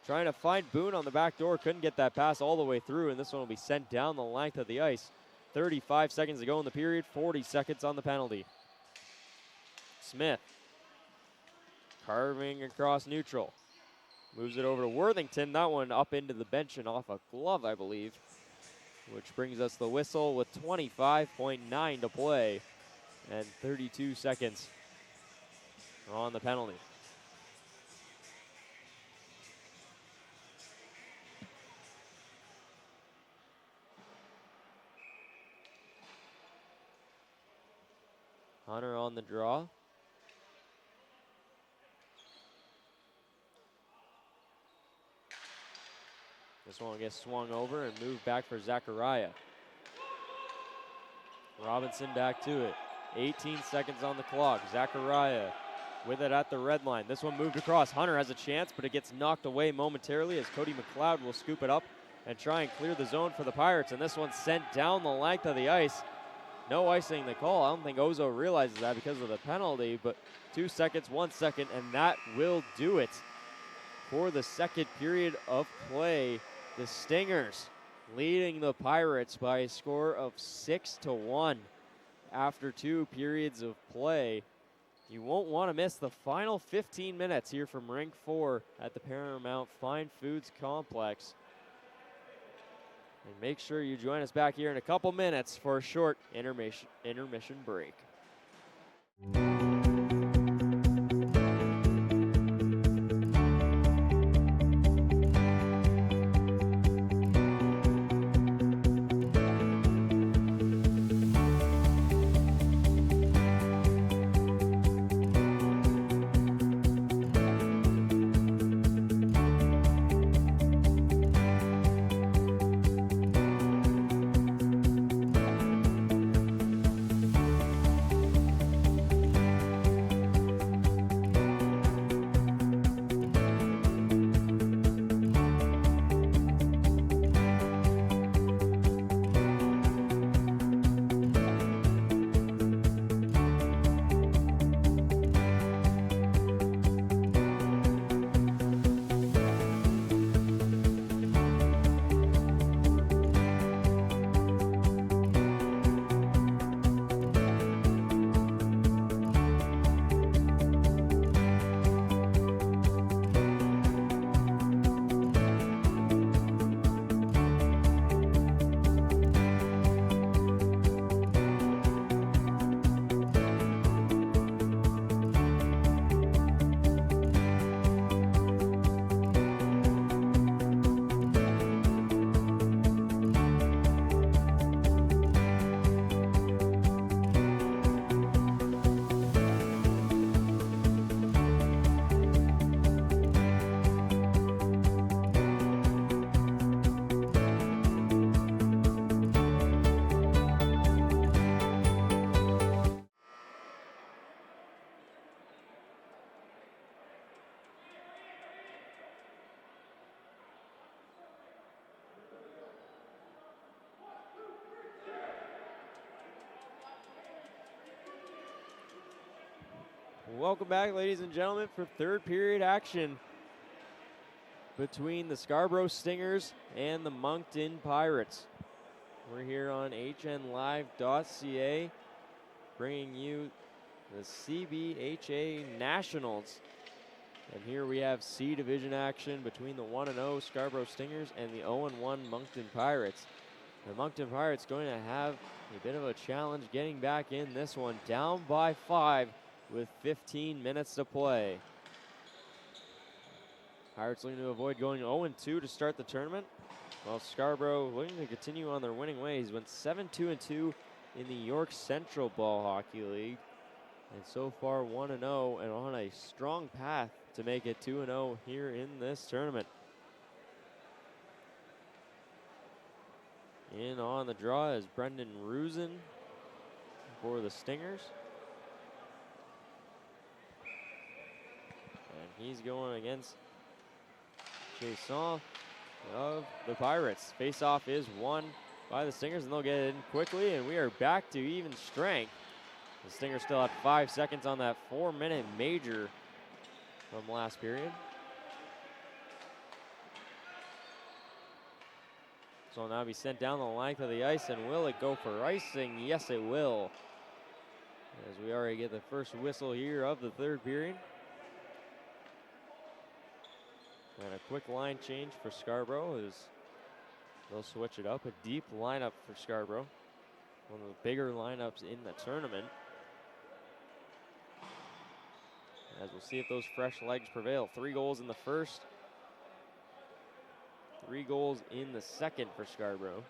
Trying to find Boone on the back door. Couldn't get that pass all the way through, and this one will be sent down the length of the ice. 35 seconds to go in the period, 40 seconds on the penalty. Smith carving across neutral. Moves it over to Worthington. That one up into the bench and off a glove, I believe. Which brings us the whistle with 25.9 to play and 32 seconds on the penalty. Hunter on the draw. This one gets swung over and moved back for Zachariah. Robinson back to it. 18 seconds on the clock. Zachariah with it at the red line. This one moved across. Hunter has a chance, but it gets knocked away momentarily as Cody McLeod will scoop it up and try and clear the zone for the Pirates. And this one's sent down the length of the ice. No icing the call. I don't think Ozo realizes that because of the penalty, but 2 seconds, 1 second, and that will do it for the second period of play. The Stingers leading the Pirates by a score of 6-1 after 2 periods of play. You won't want to miss the final 15 minutes here from Rink 4 at the Paramount Fine Foods Complex. And make sure you join us back here in a couple minutes for a short intermission break. Welcome back, ladies and gentlemen, for third period action between the Scarborough Stingers and the Moncton Pirates. We're here on hnlive.ca bringing you the CBHA Nationals. And here we have C Division action between the 1-0 Scarborough Stingers and the 0-1 Moncton Pirates. The Moncton Pirates going to have a bit of a challenge getting back in this one, down by 5 with 15 minutes to play. Pirates looking to avoid going 0-2 to start the tournament, while Scarborough looking to continue on their winning ways. Went 7-2-2 in the York Central Ball Hockey League, and so far 1-0 and on a strong path to make it 2-0 here in this tournament. In on the draw is Brendan Rusin for the Stingers. And he's going against Jason of the Pirates. Face-off is won by the Stingers, and they'll get it in quickly, and we are back to even strength. The Stingers still had 5 seconds on that 4-minute major from last period. So it'll now be sent down the length of the ice, and will it go for icing? Yes, it will. As we already get the first whistle here of the third period. And a quick line change for Scarborough as they'll switch it up. A deep lineup for Scarborough. One of the bigger lineups in the tournament. As we'll see if those fresh legs prevail. 3 goals in the first. 3 goals in the second for Scarborough.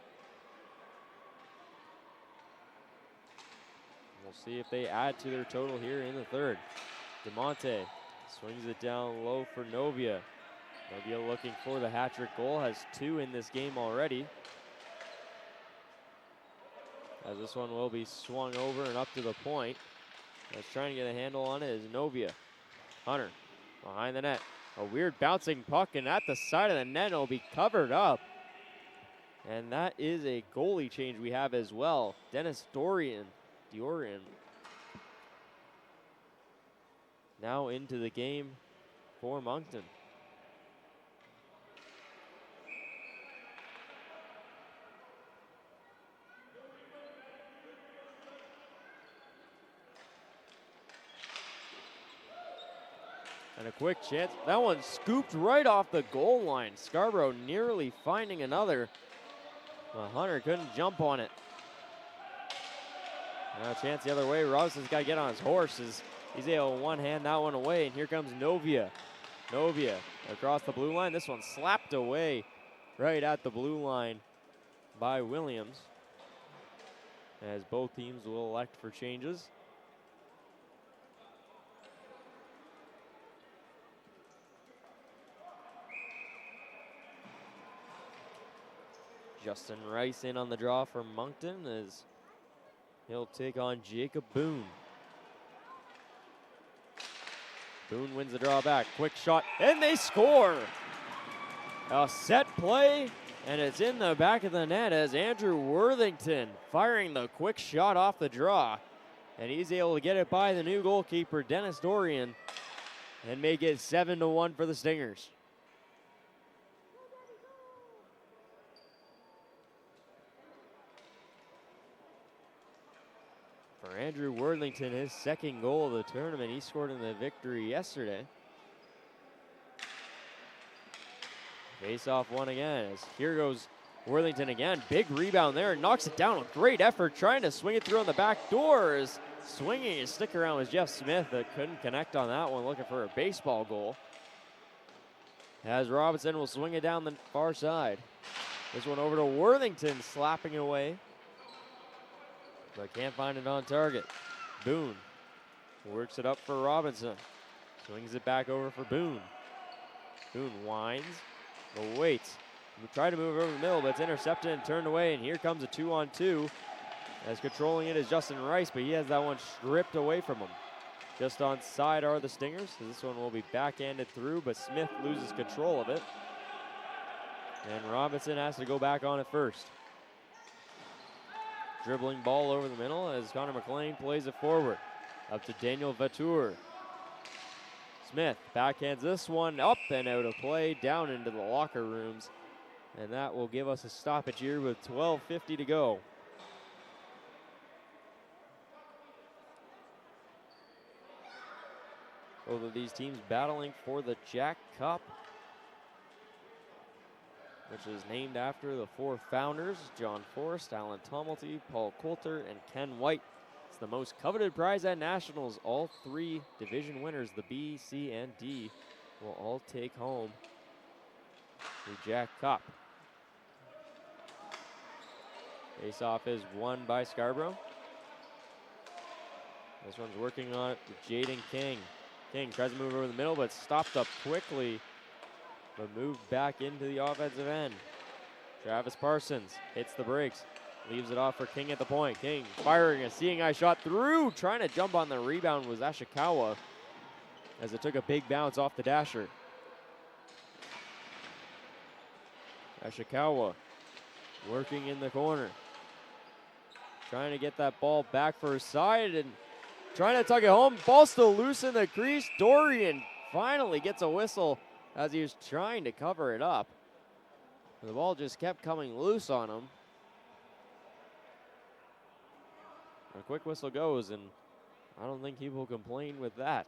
We'll see if they add to their total here in the third. DeMonte swings it down low for Novia. Novia looking for the hat-trick goal, has 2 in this game already. As this one will be swung over and up to the point. As trying to get a handle on it is Novia. Hunter behind the net. A weird bouncing puck, and at the side of the net, it'll be covered up. And that is a goalie change we have as well. Dennis Dorian now into the game for Moncton. And a quick chance. That one scooped right off the goal line. Scarborough nearly finding another. But Hunter couldn't jump on it. Now a chance the other way. Robinson's got to get on his horse. He's able to one-hand that one away. And here comes Novia. Novia across the blue line. This one slapped away right at the blue line by Williams. As both teams will elect for changes. Justin Rice in on the draw for Moncton as he'll take on Jacob Boone. Boone wins the draw back. Quick shot, and they score! A set play, and it's in the back of the net as Andrew Worthington firing the quick shot off the draw. And he's able to get it by the new goalkeeper, Dennis Dorian, and make it 7-1 for the Stingers. For Andrew Worthington, his second goal of the tournament. He scored in the victory yesterday. Face-off one again. As here goes Worthington again. Big rebound there. Knocks it down with great effort. Trying to swing it through on the back doors. Swinging his stick around was Jeff Smith, but couldn't connect on that one. Looking for a baseball goal. As Robinson will swing it down the far side. This one over to Worthington, slapping it away. But can't find it on target. Boone works it up for Robinson. Swings it back over for Boone. Boone winds, but waits. We try to move over the middle, but it's intercepted and turned away. And here comes a 2-on-2. As controlling it is Justin Rice, but he has that one stripped away from him. Just on side are the Stingers. So this one will be backhanded through, but Smith loses control of it. And Robinson has to go back on it first. Dribbling ball over the middle as Connor McLean plays it forward. Up to Daniel Vatour. Smith backhands this one up and out of play, down into the locker rooms. And that will give us a stoppage here with 12:50 to go. Both of these teams battling for the Jack Cup, which is named after the four founders, John Forrest, Alan Tomilty, Paul Coulter, and Ken White. It's the most coveted prize at Nationals. All three division winners, the B, C, and D, will all take home the Jack Cup. Face-off is won by Scarborough. This one's working on it with Jaden King. King tries to move over the middle, but stopped up quickly, but moved back into the offensive end. Travis Parsons hits the brakes, leaves it off for King at the point. King firing a seeing eye shot through, trying to jump on the rebound was Ashikawa as it took a big bounce off the dasher. Ashikawa working in the corner, trying to get that ball back for his side and trying to tuck it home. Ball still loose in the crease. Dorian finally gets a whistle as he was trying to cover it up. The ball just kept coming loose on him. A quick whistle goes, and I don't think he will complain with that.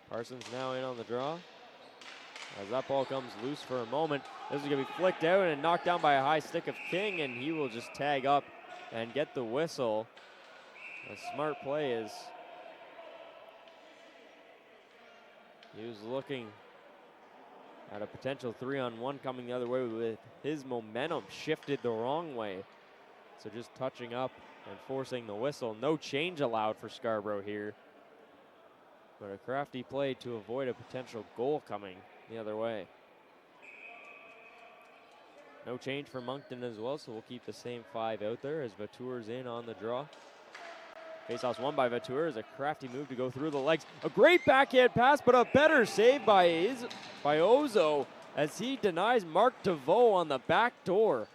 Parsons now in on the draw. As that ball comes loose for a moment, this is going to be flicked out and knocked down by a high stick of King, and he will just tag up and get the whistle. A smart play is he was looking at a potential 3-on-1 coming the other way with his momentum shifted the wrong way. So just touching up and forcing the whistle. No change allowed for Scarborough here, but a crafty play to avoid a potential goal coming the other way. No change for Moncton as well, so we'll keep the same five out there as Vatour's in on the draw. Faceoff's won by Vatour as a crafty move to go through the legs. A great backhand pass, but a better save by Ozo as he denies Mark DeVoe on the back door.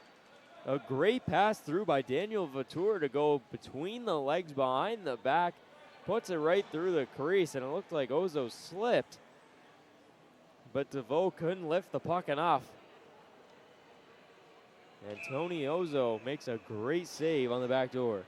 A great pass through by Daniel Vatour to go between the legs behind the back. Puts it right through the crease, and it looked like Ozo slipped, but DeVoe couldn't lift the puck enough. And Tony Ozo makes a great save on the back door.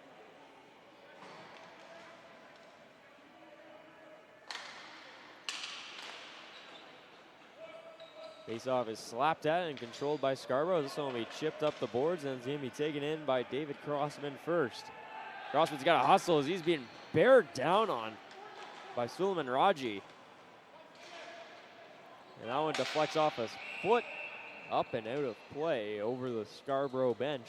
Faceoff is slapped at and controlled by Scarborough. This one will be chipped up the boards, and it's going to be taken in by David Crossman first. Crossman's got to hustle as he's being bared down on by Suleiman Raji. And that one deflects off a foot up and out of play over the Scarborough bench.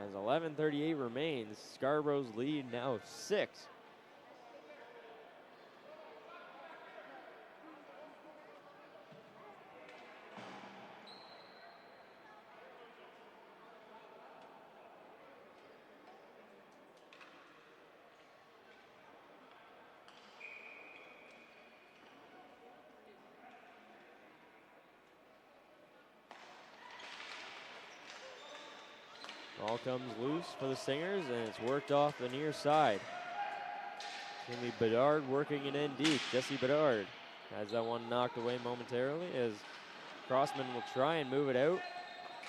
As 11:38 remains, Scarborough's lead now 6. Ball comes loose for the Stingers, and it's worked off the near side. It's going to be Bedard working it in deep. Jesse Bedard has that one knocked away momentarily as Crossman will try and move it out.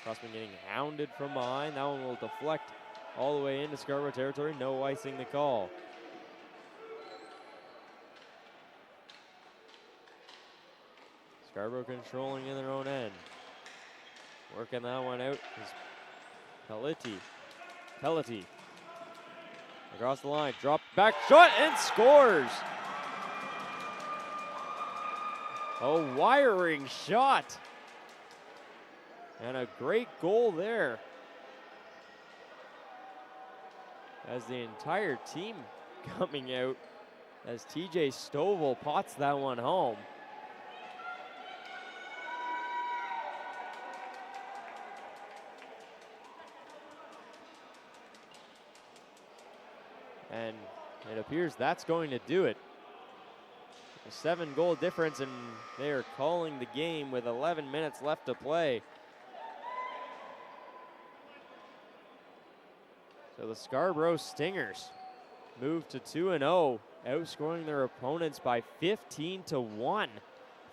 Crossman getting hounded from behind. That one will deflect all the way into Scarborough territory. No icing the call. Scarborough controlling in their own end. Working that one out is Pellety. Across the line, drop back shot and scores. A wiring shot. And a great goal there. As the entire team coming out as TJ Stovall pots that one home. And it appears that's going to do it. a 7-goal difference, and they are calling the game with 11 minutes left to play. So the Scarborough Stingers move to 2-0, outscoring their opponents by 15-1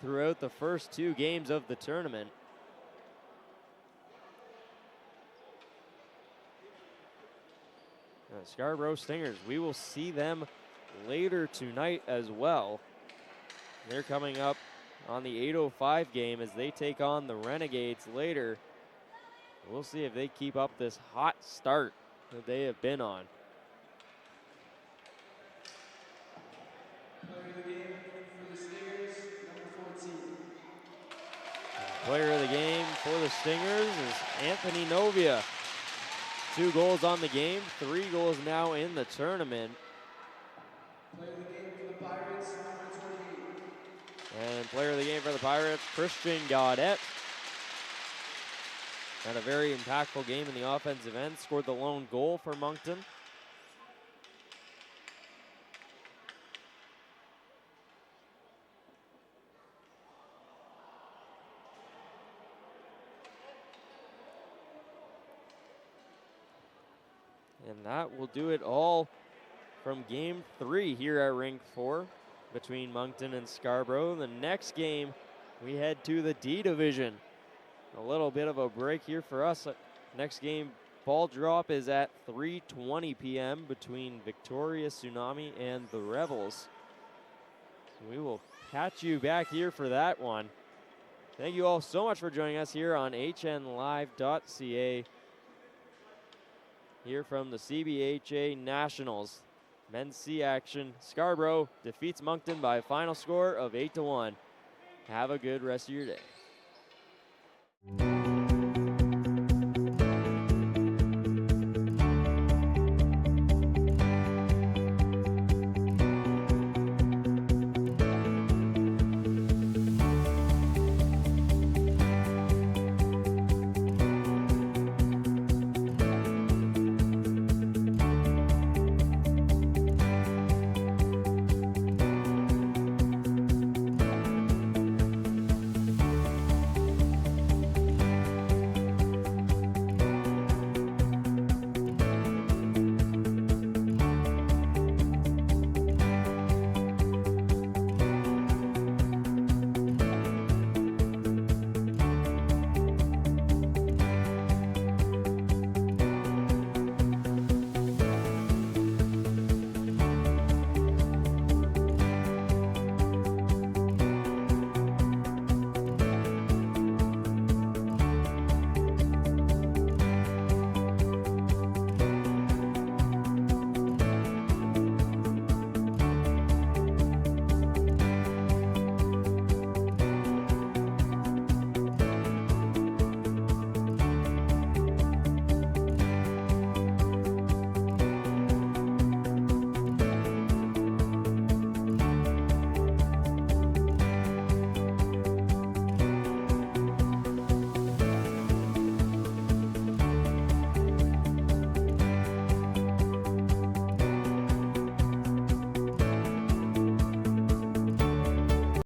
throughout the first 2 games of the tournament. The Scarborough Stingers, we will see them later tonight as well. They're coming up on the 8:05 game as they take on the Renegades later. We'll see if they keep up this hot start that they have been on. Player of the game for the Stingers is Anthony Novia. 2 goals on the game, 3 goals now in the tournament. Player of the game for the Pirates, number 28. And player of the game for the Pirates, Christian Gaudette. Had a very impactful game in the offensive end, scored the lone goal for Moncton. And that will do it all from game 3 here at Rink 4 between Moncton and Scarborough. The next game, we head to the D Division. A little bit of a break here for us. Next game, ball drop is at 3:20 p.m. between Victoria Tsunami and the Rebels. So we will catch you back here for that one. Thank you all so much for joining us here on hnlive.ca. Here from the CBHA Nationals. Men's C action. Scarborough defeats Moncton by a final score of 8-1. Have a good rest of your day.